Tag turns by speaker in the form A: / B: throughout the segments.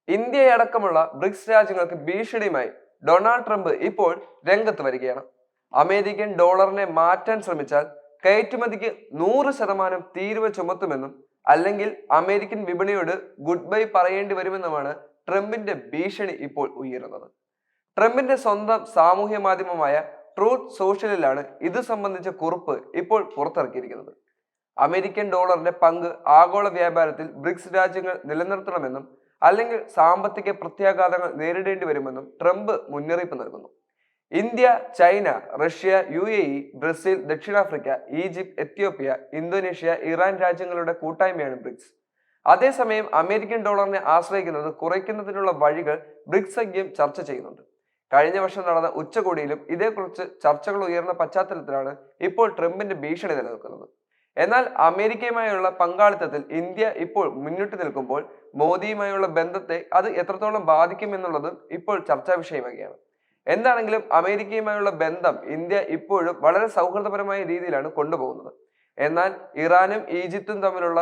A: ഇന്ത്യയടക്കമുള്ള BRICS രാജ്യങ്ങൾക്ക് ഭീഷണിയുമായി Donald Trump ഇപ്പോൾ രംഗത്ത് വരികയാണ്. അമേരിക്കൻ ഡോളറിനെ മാറ്റാൻ ശ്രമിച്ചാൽ കയറ്റുമതിക്ക് 100% തീരുവ ചുമത്തുമെന്നും അല്ലെങ്കിൽ അമേരിക്കൻ വിപണിയോട് ഗുഡ് ബൈ പറയേണ്ടി വരുമെന്നുമാണ് ട്രംപിന്റെ ഭീഷണി ഇപ്പോൾ ഉയരുന്നത്. ട്രംപിന്റെ സ്വന്തം സാമൂഹ്യ മാധ്യമമായ ട്രൂത്ത് സോഷ്യലിലാണ് ഇത് സംബന്ധിച്ച കുറിപ്പ് ഇപ്പോൾ പുറത്തിറക്കിയിരിക്കുന്നത്. അമേരിക്കൻ ഡോളറിന്റെ പങ്ക് ആഗോള വ്യാപാരത്തിൽ ബ്രിക്സ് രാജ്യങ്ങൾ നിലനിർത്തണമെന്നും അല്ലെങ്കിൽ സാമ്പത്തിക പ്രത്യാഘാതങ്ങൾ നേരിടേണ്ടി വരുമെന്നും ട്രംപ് മുന്നറിയിപ്പ് നൽകുന്നു. India, China, Russia, UAE, Brazil, ദക്ഷിണാഫ്രിക്ക, ഈജിപ്ത്, എത്യോപ്യ, ഇന്തോനേഷ്യ, ഇറാൻ രാജ്യങ്ങളുടെ കൂട്ടായ്മയാണ് ബ്രിക്സ്. അതേസമയം അമേരിക്കൻ ഡോളറിനെ ആശ്രയിക്കുന്നത് കുറയ്ക്കുന്നതിനുള്ള വഴികൾ ബ്രിക്സ് സഖ്യം ചർച്ച ചെയ്യുന്നുണ്ട്. കഴിഞ്ഞ വർഷം നടന്ന ഉച്ചകോടിയിലും ഇതേക്കുറിച്ച് ചർച്ചകൾ ഉയർന്ന പശ്ചാത്തലത്തിലാണ് ഇപ്പോൾ ട്രംപിന്റെ ഭീഷണി നിലനിൽക്കുന്നത്. എന്നാൽ അമേരിക്കയുമായുള്ള പങ്കാളിത്തത്തിൽ ഇന്ത്യ ഇപ്പോൾ മുന്നിട്ട് നിൽക്കുമ്പോൾ മോദിയുമായുള്ള ബന്ധത്തെ അത് എത്രത്തോളം ബാധിക്കുമെന്നുള്ളത് ഇപ്പോൾ ചർച്ചാ വിഷയമാകുകയാണ്. എന്താണെങ്കിലും അമേരിക്കയുമായുള്ള ബന്ധം ഇന്ത്യ ഇപ്പോഴും വളരെ സൗഹൃദപരമായ രീതിയിലാണ് കൊണ്ടുപോകുന്നത്. എന്നാൽ ഇറാനും ഈജിപ്തും തമ്മിലുള്ള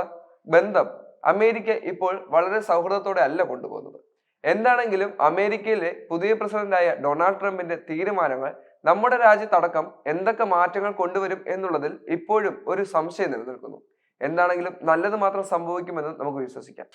A: ബന്ധം അമേരിക്ക ഇപ്പോൾ വളരെ സൗഹൃദത്തോടെ അല്ല കൊണ്ടുപോകുന്നത്. എന്താണെങ്കിലും അമേരിക്കയിലെ പുതിയ പ്രസിഡന്റായ ഡൊണാൾഡ് ട്രംപിന്റെ തീരുമാനങ്ങൾ നമ്മുടെ രാജ്യത്തടക്കം എന്തൊക്കെ മാറ്റങ്ങൾ കൊണ്ടുവരും എന്നുള്ളതിൽ ഇപ്പോഴും ഒരു സംശയം നിലനിൽക്കുന്നു. എന്താണെങ്കിലും നല്ലത് മാത്രം സംഭവിക്കുമെന്ന് നമുക്ക് വിശ്വസിക്കാം.